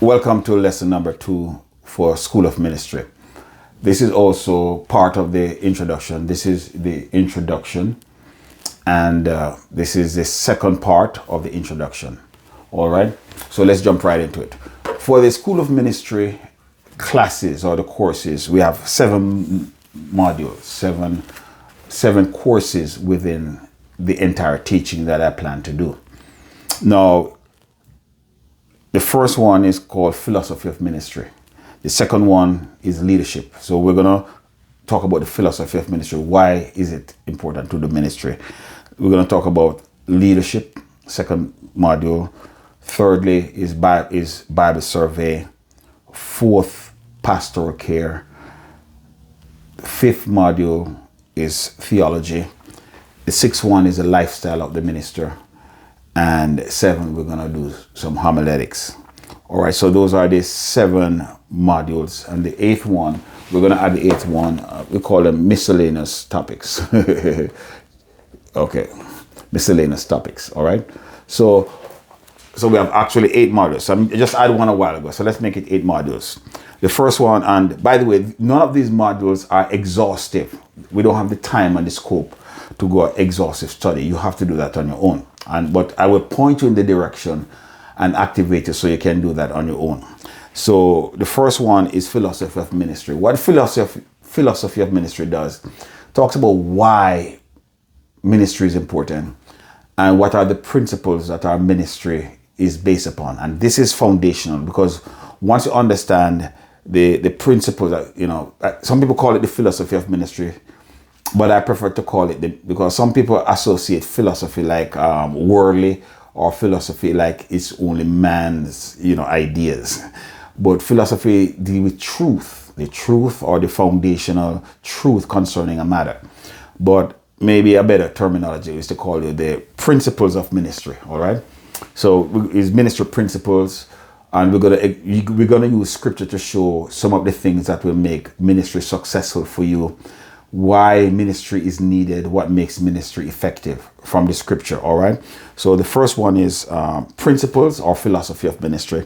Welcome to lesson number 2 for School of Ministry. This is also part of the introduction. This is the introduction, and this is the second part of the introduction. All right, so let's jump right into it. For the School of Ministry classes or the courses, we have 7 modules, seven courses within the entire teaching that I plan to do. Now, the first one is called Philosophy of Ministry. The second one is Leadership. So we're going to talk about the philosophy of ministry. Why is it important to the ministry? We're going to talk about leadership, second module. Thirdly is Bible survey. Fourth, pastoral care. The fifth module is theology. The sixth one is the lifestyle of the minister. And 7, we're going to do some homiletics. All right, so those are the 7 modules. And the 8th one, we're going to add the 8th one. We call them miscellaneous topics. Okay, miscellaneous topics. All right. So we have actually 8 modules. So I just added one a while ago. So let's make it 8 modules. The first one, and by the way, none of these modules are exhaustive. We don't have the time and the scope to go exhaustive study. You have to do that on your own. But I will point you in the direction and activate it so you can do that on your own. So the first one is Philosophy of Ministry. What philosophy of ministry does, talks about why ministry is important and what are the principles that our ministry is based upon. And this is foundational, because once you understand the principles that, some people call it the philosophy of ministry, but I prefer to call it because some people associate philosophy like worldly, or philosophy like it's only man's, ideas. But philosophy deals with truth, the truth or the foundational truth concerning a matter. But maybe a better terminology is to call it the principles of ministry. All right. So it's ministry principles, and we're gonna use scripture to show some of the things that will make ministry successful for you. Why ministry is needed, what makes ministry effective from the scripture. All right. So the first one is principles or philosophy of ministry.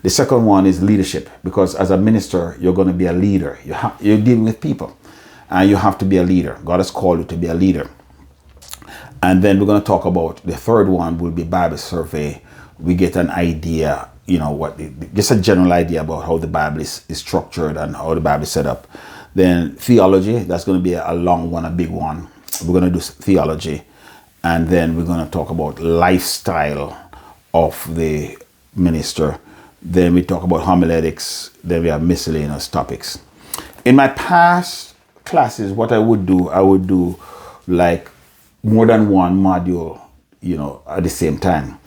The second one is leadership, because as a minister, you're going to be a leader. You're dealing with people, and you have to be a leader. God has called you to be a leader. And then we're going to talk about the third one will be Bible survey. We get an idea, just a general idea about how the Bible is structured and how the Bible is set up. Then theology, that's going to be a long one, a big one. We're going to do theology. And then we're going to talk about lifestyle of the minister. Then we talk about homiletics. Then we have miscellaneous topics. In my past classes, what I would do like more than one module, at the same time.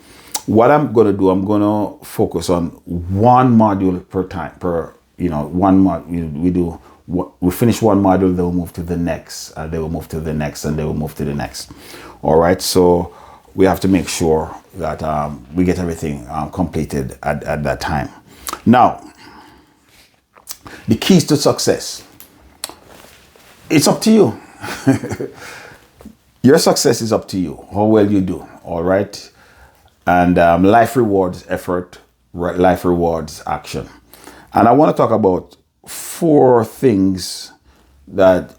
What I'm going to do, I'm going to focus on one module per time, one module. We finish one module, they will move to the next, and they will move to the next, and they will move to the next. All right, so we have to make sure that we get everything completed at that time. Now, the keys to success. It's up to you. Your success is up to you, how well you do. All right, and life rewards effort, life rewards action. And I want to talk about 4 things that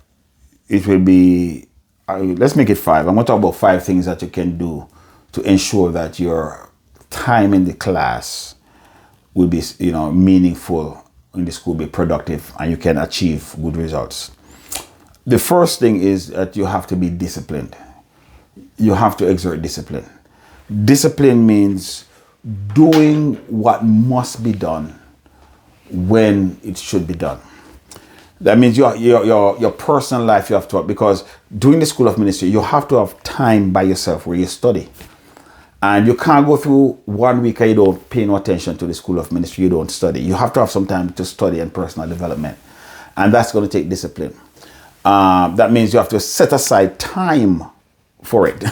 it will be, let's make it 5. I'm going to talk about 5 things that you can do to ensure that your time in the class will be, meaningful in the school, be productive, and you can achieve good results. The first thing is that you have to be disciplined. You have to exert discipline. Discipline means doing what must be done when it should be done. That means your personal life you have to, because during the School of Ministry, you have to have time by yourself where you study. And you can't go through 1 week and you don't pay no attention to the School of Ministry, you don't study. You have to have some time to study and personal development. And that's going to take discipline. That means you have to set aside time for it.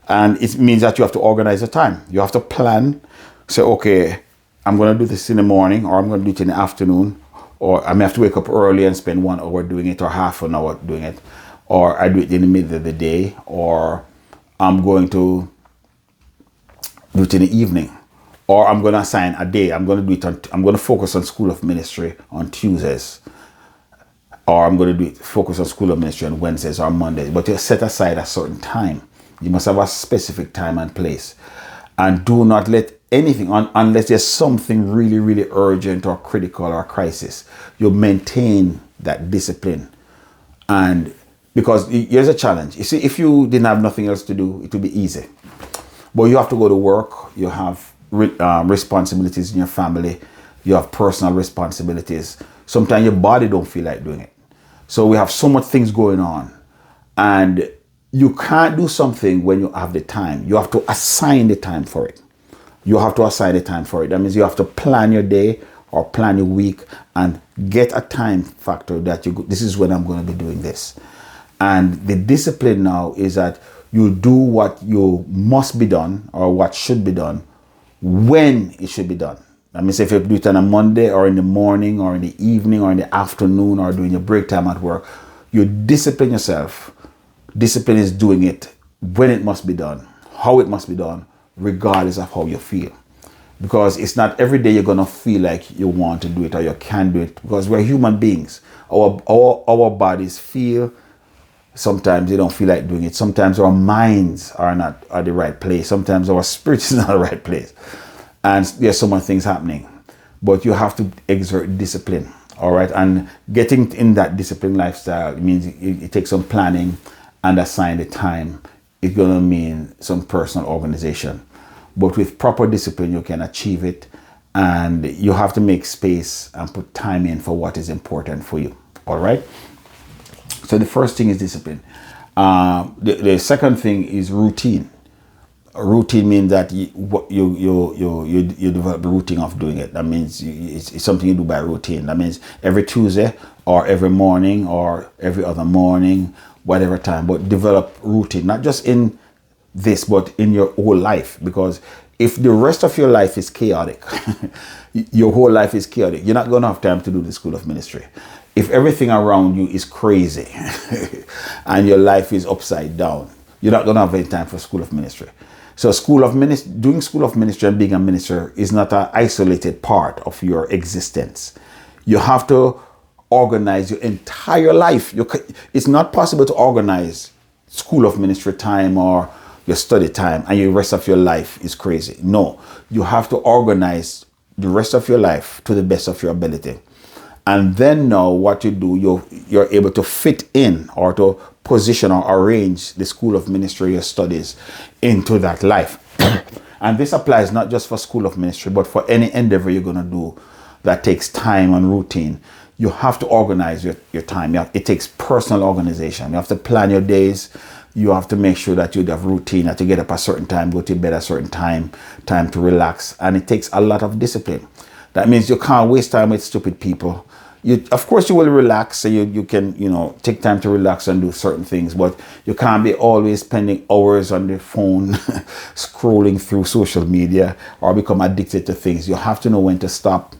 And it means that you have to organize the time. You have to plan, say, okay, I'm going to do this in the morning, or I'm going to do it in the afternoon, or I may have to wake up early and spend 1 hour doing it, or half an hour doing it, or I do it in the middle of the day, or I'm going to do it in the evening, or I'm going to assign a day. I'm going to do it I'm going to focus on School of Ministry on Tuesdays, or I'm going to focus on School of Ministry on Wednesdays or Mondays. But you set aside a certain time. You must have a specific time and place, and do not let anything on unless there's something really, really urgent or critical or crisis. You maintain that discipline. And because here's a challenge. You see, if you didn't have nothing else to do, it would be easy. But you have to go to work. You have responsibilities in your family. You have personal responsibilities. Sometimes your body don't feel like doing it. So we have so much things going on, and you can't do something when you have the time. You have to assign the time for it. You have to assign the time for it. That means you have to plan your day or plan your week and get a time factor that this is when I'm going to be doing this. And the discipline now is that you do what you must be done or what should be done when it should be done. That means if you do it on a Monday or in the morning or in the evening or in the afternoon or during your break time at work, you discipline yourself. Discipline is doing it when it must be done, how it must be done, regardless of how you feel. Because it's not every day you're going to feel like you want to do it or you can do it, because we're human beings. Our bodies feel. Sometimes they don't feel like doing it. Sometimes our minds are not at the right place. Sometimes our spirit is not the right place. And there's so many things happening. But you have to exert discipline. All right. And getting in that disciplined lifestyle, it means it takes some planning and assign the time. It's going to mean some personal organization. But with proper discipline, you can achieve it. And you have to make space and put time in for what is important for you. All right. So the first thing is discipline. The second thing is routine. Routine means that you develop the routine of doing it. That means it's something you do by routine. That means every Tuesday or every morning or every other morning, whatever time, but develop routine, not just in this, but in your whole life. Because if the rest of your life is chaotic, your whole life is chaotic, you're not going to have time to do the School of Ministry. If everything around you is crazy and your life is upside down, you're not going to have any time for School of Ministry. So doing School of Ministry and being a minister is not an isolated part of your existence. You have to organize your entire life. It's not possible to organize School of Ministry time or your study time and the rest of your life is crazy. No, you have to organize the rest of your life to the best of your ability. And then now what you do, you're able to fit in or to position or arrange the School of Ministry, your studies into that life. And this applies not just for School of Ministry, but for any endeavor you're going to do that takes time and routine. You have to organize your time. It takes personal organization. You have to plan your days. You have to make sure that you have routine, that you get up a certain time, go to bed a certain time to relax. And it takes a lot of discipline. That means you can't waste time with stupid people. Of course, you will relax, so you can, take time to relax and do certain things, but you can't be always spending hours on the phone, scrolling through social media or become addicted to things. You have to know when to stop.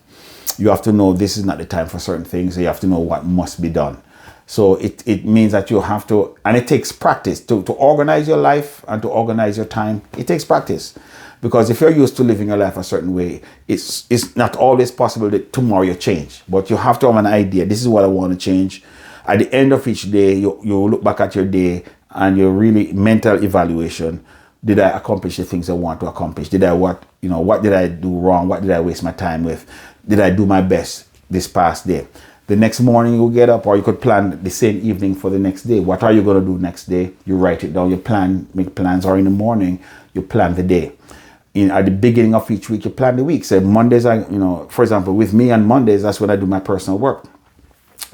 You have to know this is not the time for certain things. So you have to know what must be done. So it means that you have to, and it takes practice to organize your life and to organize your time. It takes practice. Because if you're used to living your life a certain way, it's not always possible that tomorrow you change. But you have to have an idea. This is what I want to change. At the end of each day, you look back at your day and your really mental evaluation. Did I accomplish the things I want to accomplish? What did I do wrong? What did I waste my time with? Did I do my best this past day? The next morning you get up, or you could plan the same evening for the next day. What are you going to do next day? You write it down, you make plans, or in the morning, you plan the day. At the beginning of each week, you plan the week. So Mondays, for example, with me on Mondays, that's when I do my personal work.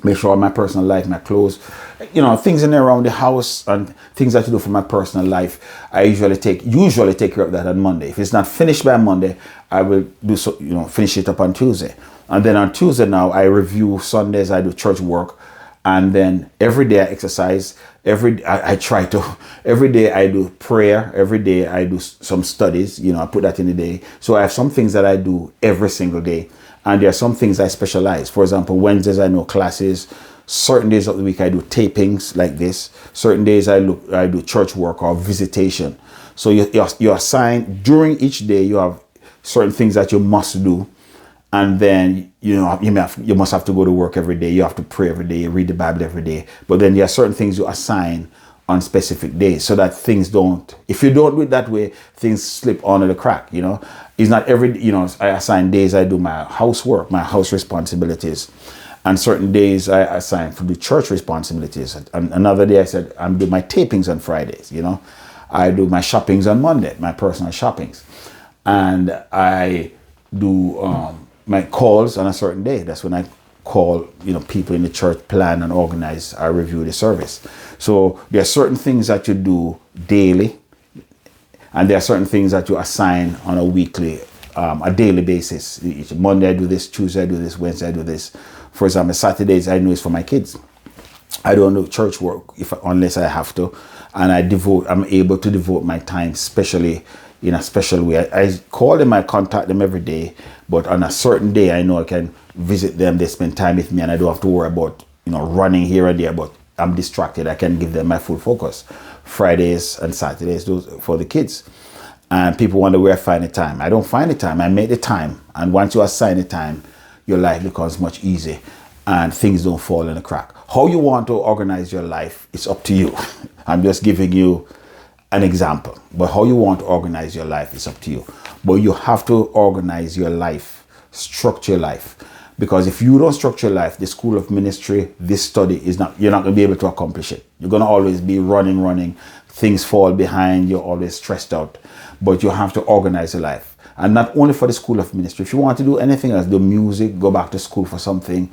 Make sure my personal life, my clothes, things in and around the house and things that I do for my personal life. I usually take care of that on Monday. If it's not finished by Monday, I will do so, finish it up on Tuesday. And then on Tuesday now, I review Sundays, I do church work. And then every day I exercise. Every day I do prayer. Every day I do some studies. I put that in the day. So I have some things that I do every single day. And there are some things I specialize. For example, Wednesdays I know classes. Certain days of the week I do tapings like this. Certain days I do church work or visitation. So you assign during each day. You have certain things that you must do. And then, you must have to go to work every day. You have to pray every day. You read the Bible every day. But then there are certain things you assign on specific days so that things don't, if you don't do it that way, things slip under the crack, It's not I assign days I do my housework, my house responsibilities. And certain days I assign for the church responsibilities. And another day I said, I'm doing my tapings on Fridays, I do my shoppings on Monday, my personal shoppings. And I do my calls on a certain day. That's when I call, people in the church, plan and organize, I review the service. So there are certain things that you do daily, and there are certain things that you assign on a daily basis. Each Monday I do this, Tuesday I do this, Wednesday I do this. For example, Saturdays I know it's for my kids. I don't do church work unless I have to, and I'm able to devote my time, especially in a special way. I call them, I contact them every day, but on a certain day I know I can visit them, they spend time with me, and I don't have to worry about running here and there, but I'm distracted. I can give them my full focus. Fridays and Saturdays, those for the kids. And people wonder where I find the time. I don't find the time, I make the time. And once you assign the time, your life becomes much easier and things don't fall in the crack. How you want to organize your life, it's up to you. I'm just giving you an example, but how you want to organize your life is up to you. But you have to organize your life, structure your life, because if you don't structure your life, the school of ministry, this study you're not going to be able to accomplish it. You're going to always be running, things fall behind, you're always stressed out. But you have to organize your life, and not only for the school of ministry. If you want to do anything else, do music, go back to school for something,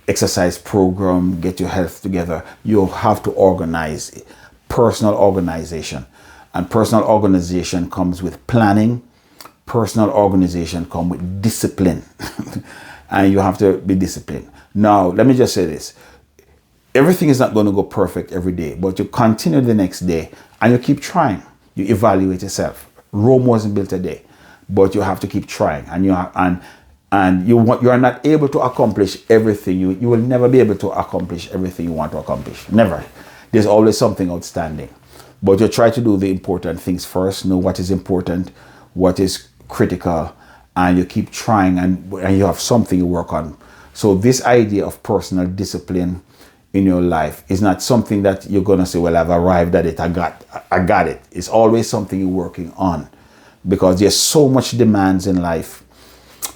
exercise program, get your health together, you have to organize. Personal organization, and personal organization comes with planning. Personal organization comes with discipline, and you have to be disciplined. Now, let me just say this: everything is not going to go perfect every day, but you continue the next day and you keep trying. You evaluate yourself. Rome wasn't built a day, but you have to keep trying, and you are not able to accomplish everything. You will never be able to accomplish everything you want to accomplish. Never. There's always something outstanding, but you try to do the important things first. Know what is important, what is critical, and you keep trying, and you have something you work on. So this idea of personal discipline in your life is not something that you're gonna say, well, I've arrived at it, I got it. It's always something you're working on, because there's so much demands in life,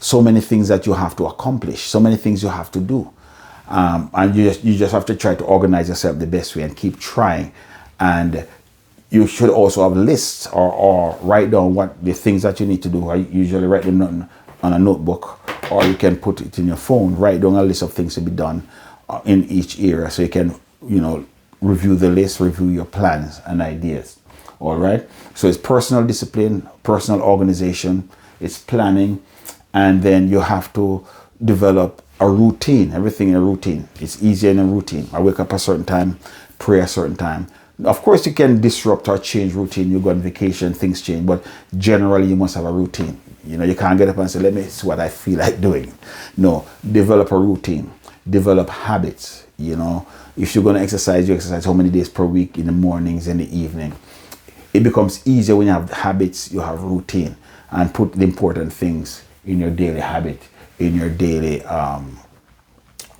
so many things that you have to accomplish, so many things you have to do. And you just have to try to organize yourself the best way and keep trying. And you should also have lists or write down what the things that you need to do. I usually write them on a notebook, or you can put it in your phone. Write down a list of things to be done in each area, so you can review the list, review your plans and ideas. All right. So it's personal discipline, personal organization, it's planning, and then you have to develop a routine. Everything in a routine. It's easier in a routine. I wake up a certain time, pray a certain time. Of course, you can disrupt or change routine. You go on vacation, things change, but generally you must have a routine. You can't get up and say, let me see what I feel like doing. No, develop a routine, develop habits. If you're going to exercise, you exercise how many days per week, in the mornings, in the evening. It becomes easier when you have habits, you have routine, and put the important things in your daily habit, in your daily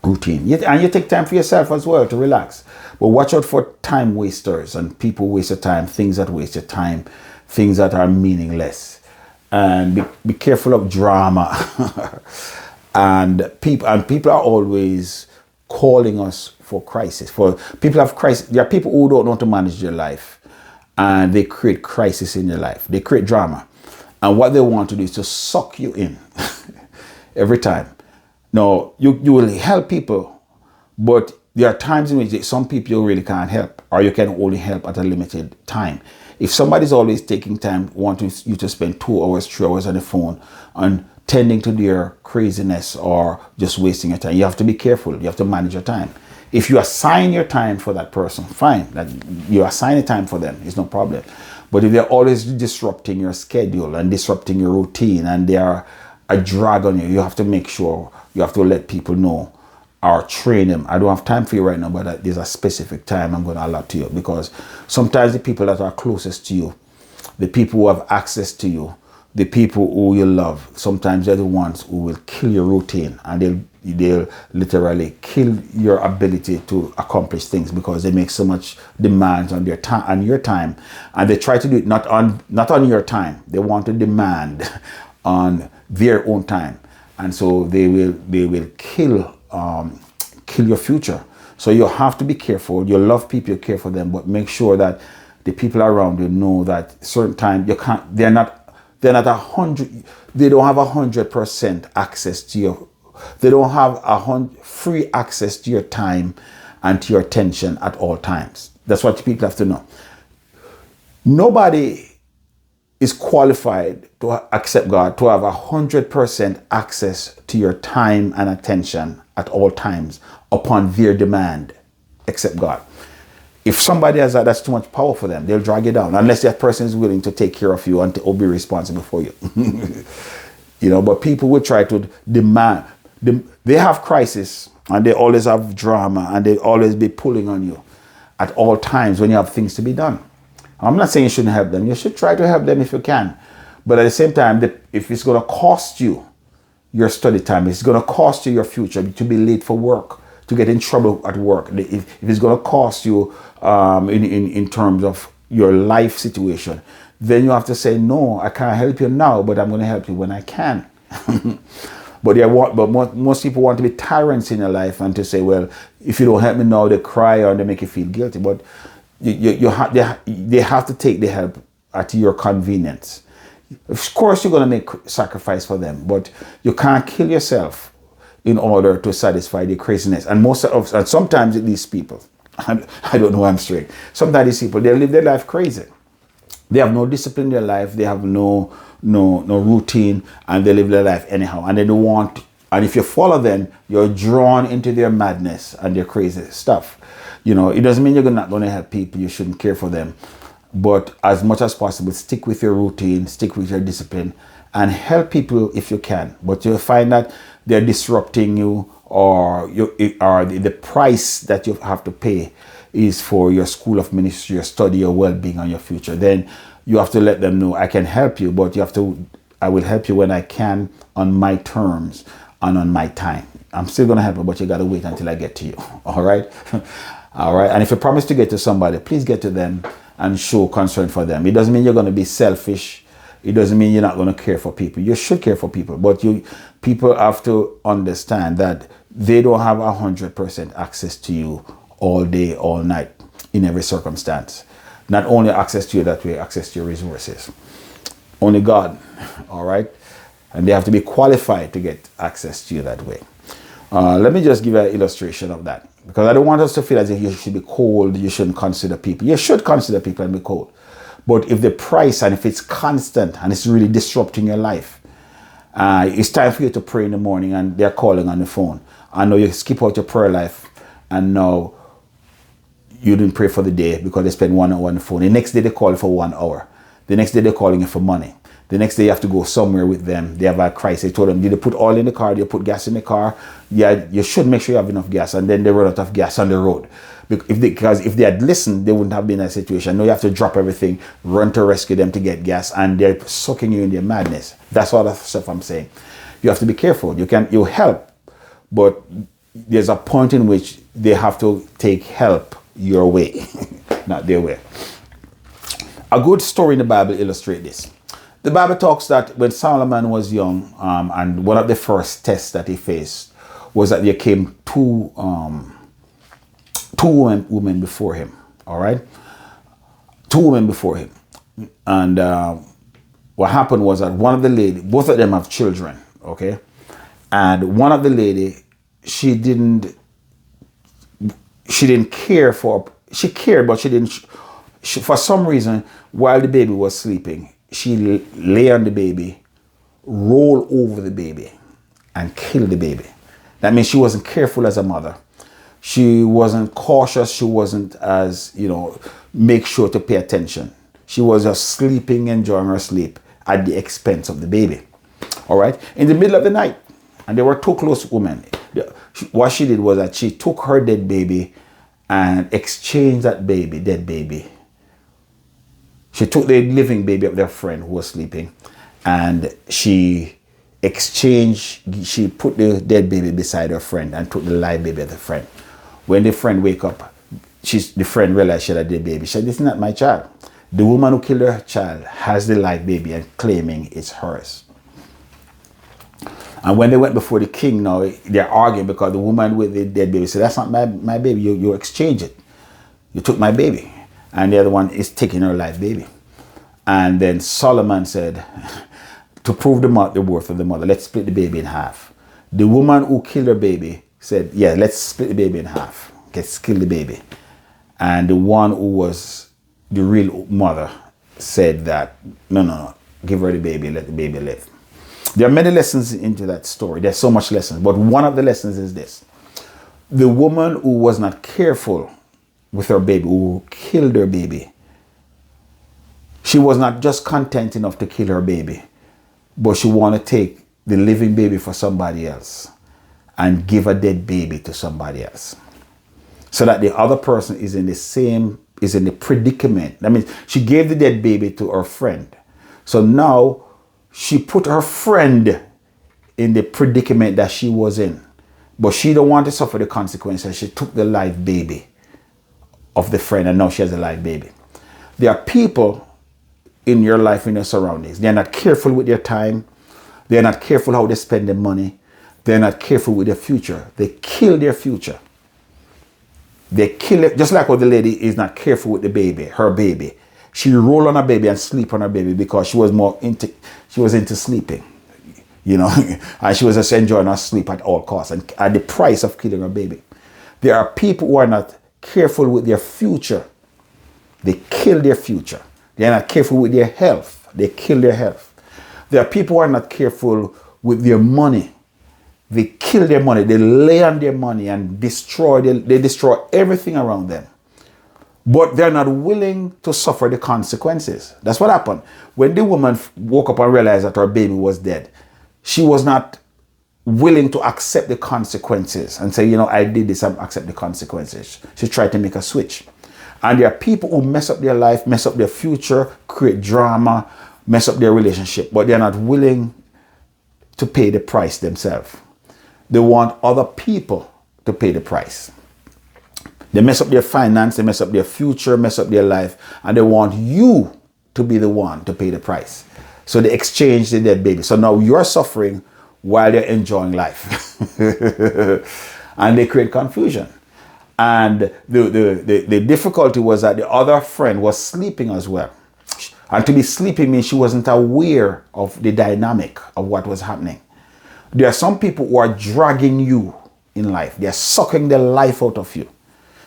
routine. And you take time for yourself as well to relax. But watch out for time wasters and people waste your time, things that waste your time, things that are meaningless. And be careful of drama. and people are always calling us for crisis. For people have crisis. There are people who don't know how to manage their life, and they create crisis in their life. They create drama. And what they want to do is to suck you in every time. No, you will help people, but there are times in which some people you really can't help, or you can only help at a limited time. If somebody's always taking time, wanting you to spend 2 hours, 3 hours on the phone and tending to their craziness or just wasting your time, you have to be careful. You have to manage your time. If you assign your time for that person, fine. That you assign a time for them, it's no problem. But if they're always disrupting your schedule and disrupting your routine, and they are a drag on you, you have to make sure, you have to let people know or train them. I don't have time for you right now, but there's a specific time I'm going to allot to you, because sometimes the people that are closest to you, the people who have access to you, the people who you love, sometimes they're the ones who will kill your routine, and they'll literally kill your ability to accomplish things, because they make so much demands on their time, on your time, and they try to do it not on your time. They want to demand on their own time, and so they will kill your future. So you have to be careful. You love people, you care for them, but make sure that the people around you know that certain time you can't. They're not 100. They don't have 100% access to your. They don't have free access to your time and to your attention at all times. That's what people have to know. Nobody is qualified to accept God to have 100% access to your time and attention at all times upon their demand, except God. If somebody has that, that's too much power for them. They'll drag you down, unless that person is willing to take care of you and to be responsible for you. But people will try to demand. They have crisis, and they always have drama, and they always be pulling on you at all times when you have things to be done. I'm not saying you shouldn't help them. You should try to help them if you can. But at the same time, if it's going to cost you your study time, it's going to cost you your future, to be late for work, to get in trouble at work, if it's going to cost you in terms of your life situation, then you have to say, no, I can't help you now, but I'm going to help you when I can. But most people want to be tyrants in your life, and to say, well, if you don't help me now, they cry or they make you feel guilty. But they have to take the help at your convenience. Of course, you're going to make sacrifice for them, but you can't kill yourself in order to satisfy the craziness. And sometimes these people, I don't know, I'm straight. Sometimes these people, they live their life crazy. They have no discipline in their life. They have no routine, and they live their life anyhow. And they don't want. And if you follow them, you're drawn into their madness and their crazy stuff. It doesn't mean you're not going to help people. You shouldn't care for them. But as much as possible, stick with your routine, stick with your discipline, and help people if you can. But you'll find that they're disrupting you, or the price that you have to pay is for your school of ministry, your study, your well-being, and your future. Then you have to let them know, I can help you, but I will help you when I can, on my terms and on my time. I'm still going to help you, but you got to wait until I get to you. All right? All right. And if you promise to get to somebody, please get to them and show concern for them. It doesn't mean you're going to be selfish. It doesn't mean you're not going to care for people. You should care for people, but people have to understand that they don't have 100% access to you all day, all night, in every circumstance. Not only access to you that way, access to your resources. Only God. All right. And they have to be qualified to get access to you that way. Let me just give an illustration of that, because I don't want us to feel as if you should be cold. You shouldn't consider people. You should consider people and be cold. But if the price, and if it's constant and it's really disrupting your life, it's time for you to pray in the morning and they're calling on the phone. I know you skip out your prayer life, and now you didn't pray for the day because they spent 1 hour on the phone. The next day they call you for 1 hour. The next day they're calling you for money. The next day you have to go somewhere with them. They have a crisis. They told them, did they put oil in the car? Did you put gas in the car? Yeah, you should make sure you have enough gas. And then they run out of gas on the road. Because if they had listened, they wouldn't have been in that situation. Now you have to drop everything, run to rescue them to get gas, and they're sucking you in their madness. That's all the stuff I'm saying. You have to be careful. You help, but there's a point in which they have to take help your way, not their way. A good story in the Bible illustrates this. The Bible talks that when Solomon was young, and one of the first tests that he faced was that there came two women before him. All right, 2 women before him, and what happened was that one of the lady, both of them have children. Okay, and one of the lady, she cared, but she didn't. For some reason, while the baby was sleeping, she lay on the baby, roll over the baby, and kill the baby. That means she wasn't careful as a mother. She wasn't cautious. She wasn't as, make sure to pay attention. She was just sleeping, enjoying her sleep at the expense of the baby. All right. In the middle of the night, and they were 2 close women. What she did was that she took her dead baby and exchanged that dead baby. She took the living baby of their friend who was sleeping, and she put the dead baby beside her friend and took the live baby of the friend. When the friend wake up, the friend realized she had a dead baby. She said, "This is not my child." The woman who killed her child has the live baby and claiming it's hers. And when they went before the king, now they're arguing because the woman with the dead baby said, "That's not my baby. You exchange it. You took my baby." And the other one is taking her live baby. And then Solomon said, to prove the worth of the mother, let's split the baby in half. The woman who killed her baby said, "Yeah, let's split the baby in half. Let's kill the baby." And the one who was the real mother said that, no, give her the baby, let the baby live. There are many lessons into that story. There's so much lessons. But one of the lessons is this. The woman who was not careful with her baby, who killed her baby, she was not just content enough to kill her baby, but she wanted to take the living baby for somebody else and give a dead baby to somebody else. So that the other person is in the predicament. That means she gave the dead baby to her friend. So now she put her friend in the predicament that she was in. But she don't want to suffer the consequences. She took the live baby of the friend, and now she has a live baby. There are people in your life, in your surroundings. They're not careful with their time. They're not careful how they spend their money. They're not careful with their future. They kill their future. They kill it, just like how the lady is not careful with the baby, her baby. She roll on her baby and sleep on her baby because she was into sleeping, and she was just enjoying her sleep at all costs and at the price of killing her baby. There are people who are not careful with their future. They kill their future. They are not careful with their health. They kill their health. There are people who are not careful with their money. They kill their money. They lay on their money and destroy. They destroy everything around them. But they're not willing to suffer the consequences. That's what happened. When the woman woke up and realized that her baby was dead, she was not willing to accept the consequences and say, I did this, I accept the consequences. She tried to make a switch. And there are people who mess up their life, mess up their future, create drama, mess up their relationship, but they're not willing to pay the price themselves. They want other people to pay the price. They mess up their finance, they mess up their future, mess up their life, and they want you to be the one to pay the price. So they exchange the dead baby. So now you're suffering while they're enjoying life. And they create confusion. And the difficulty was that the other friend was sleeping as well. And to be sleeping means she wasn't aware of the dynamic of what was happening. There are some people who are dragging you in life. They're sucking the life out of you.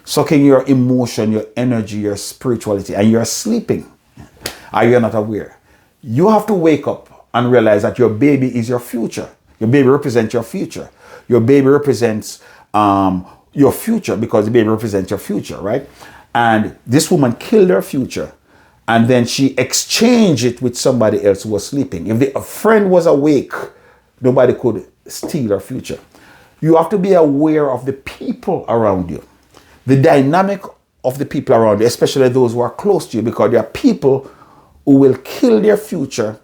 Sucking your emotion, your energy, your spirituality, and you're sleeping. And you're not aware. You have to wake up and realize that your baby is your future. Your baby represents your future. Your baby represents your future because the baby represents your future, right? And this woman killed her future and then she exchanged it with somebody else who was sleeping. If the friend was awake, nobody could steal her future. You have to be aware of the people around you, the dynamic of the people around you, especially those who are close to you, because there are people who will kill their future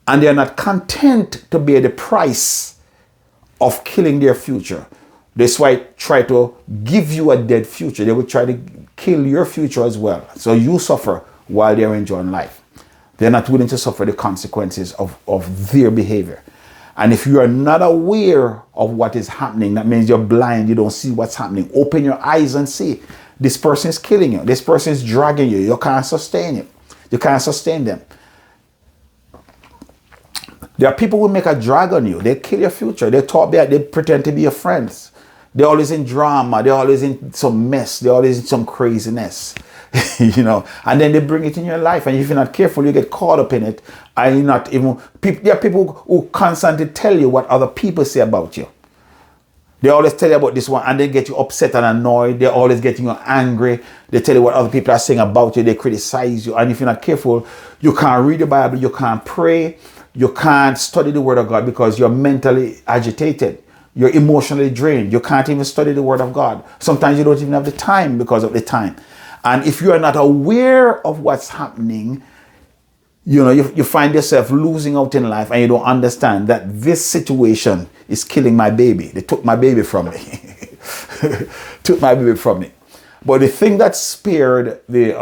and they are not content to bear the price of killing their future. That's why try to give you a dead future. They will try to kill your future as well. So you suffer while they're enjoying life. They're not willing to suffer the consequences of their behavior. And if you are not aware of what is happening, that means you're blind, you don't see what's happening. Open your eyes and see. This person is killing you. This person is dragging you. You can't sustain it. You can't sustain them. There are people who make a drag on you. They kill your future. They talk bad. They pretend to be your friends. They're always in drama. They're always in some mess. They're always in some craziness. And then they bring it in your life. And if you're not careful, you get caught up in it. And you're not even... There are people who constantly tell you what other people say about you. They always tell you about this one and they get you upset and annoyed. They're always getting you angry. They tell you what other people are saying about you. They criticize you. And if you're not careful, you can't read the Bible. You can't pray. You can't study the Word of God because you're mentally agitated. You're emotionally drained. You can't even study the Word of God. Sometimes you don't even have the time because of the time. And if you are not aware of what's happening, you find yourself losing out in life and you don't understand that this situation is killing my baby. They took my baby from me. Took my baby from me. But the thing that spared the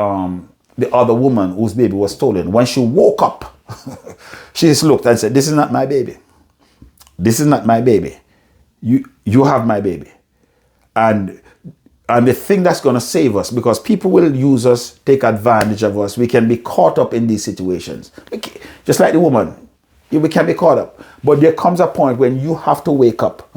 other woman whose baby was stolen, when she woke up, she just looked and said, "This is not my baby. This is not my baby. You have my baby." And the thing that's going to save us, because people will use us, take advantage of us. We can be caught up in these situations. Just like the woman, we can be caught up. But there comes a point when you have to wake up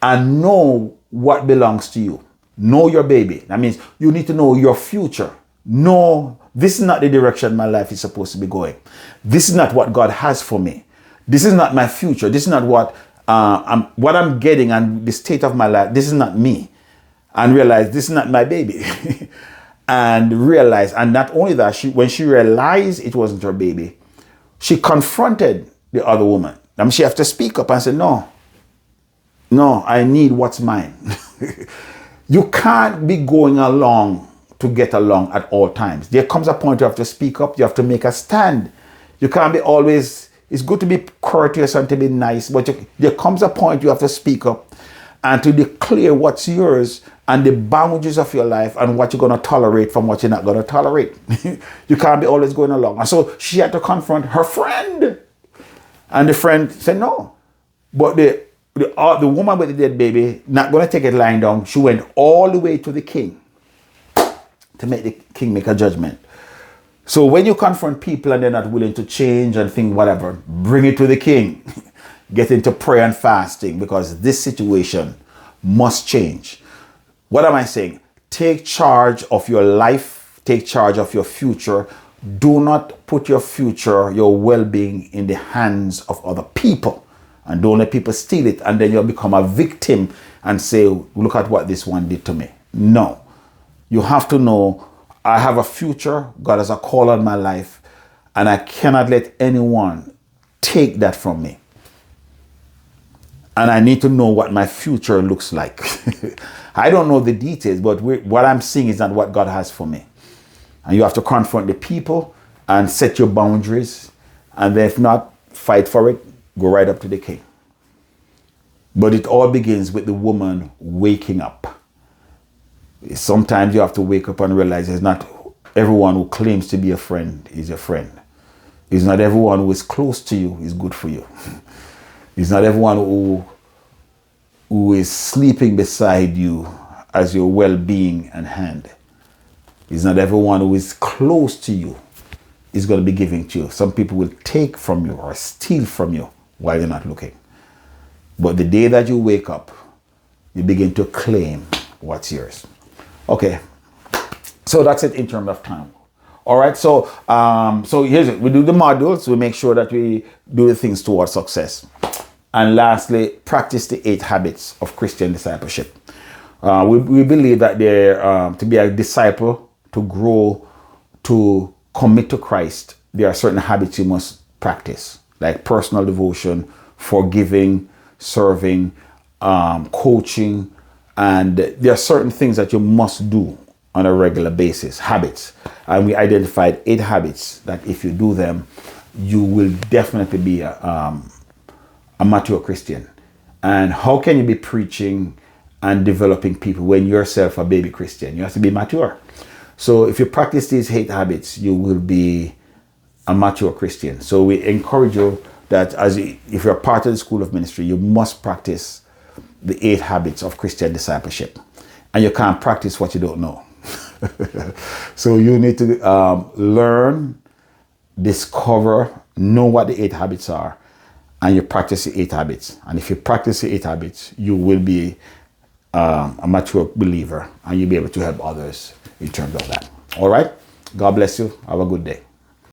and know what belongs to you. Know your baby. That means you need to know your future. Know this is not the direction my life is supposed to be going. This is not what God has for me. This is not my future. This is not what I'm getting and the state of my life. This is not me. And realize this is not my baby. And realize, and not only that, when she realized it wasn't her baby, she confronted the other woman. I mean, she has to speak up and say, no, I need what's mine. You can't be going along to get along at all times. There comes a point you have to speak up. You have to make a stand. You can't be always, it's good to be courteous and to be nice, but there comes a point you have to speak up and to declare what's yours and the boundaries of your life and what you're going to tolerate from what you're not going to tolerate. You can't be always going along. And so she had to confront her friend. And the friend said no. But the woman with the dead baby, not going to take it lying down. She went all the way to the king to make the king make a judgment. So when you confront people and they're not willing to change and think whatever, bring it to the king. Get into prayer and fasting, because this situation must change. What am I saying? Take charge of your life. Take charge of your future. Do not put your future, your well-being in the hands of other people. And don't let people steal it. And then you'll become a victim and say, look at what this one did to me. No. You have to know, I have a future. God has a call on my life. And I cannot let anyone take that from me. And I need to know what my future looks like. I don't know the details, but what I'm seeing is not what God has for me. And you have to confront the people and set your boundaries. And then if not, fight for it. Go right up to the king. But it all begins with the woman waking up. Sometimes you have to wake up and realize it's not everyone who claims to be a friend is your friend. It's not everyone who is close to you is good for you. It's not everyone who is sleeping beside you as your well-being and hand. It's not everyone who is close to you is going to be giving to you. Some people will take from you or steal from you while you're not looking. But the day that you wake up, you begin to claim what's yours. Okay. So that's it in terms of time. All right. So here's it. We do the modules. We make sure that we do the things towards success. And lastly, practice the 8 habits of Christian discipleship. We believe that to be a disciple, to grow, to commit to Christ, there are certain habits you must practice, like personal devotion, forgiving, serving, coaching, and there are certain things that you must do on a regular basis, habits. And we identified 8 habits that if you do them, you will definitely be a mature Christian. And how can you be preaching and developing people when yourself a baby Christian? You have to be mature. So if you practice these 8 habits, you will be a mature Christian. So we encourage you that if you're part of the School of Ministry, you must practice the 8 habits of Christian discipleship. And you can't practice what you don't know. So you need to learn, discover, know what the 8 habits are, and you practice the 8 habits. And if you practice the 8 habits, you will be a mature believer, and you'll be able to help others in terms of that. All right? God bless you. Have a good day.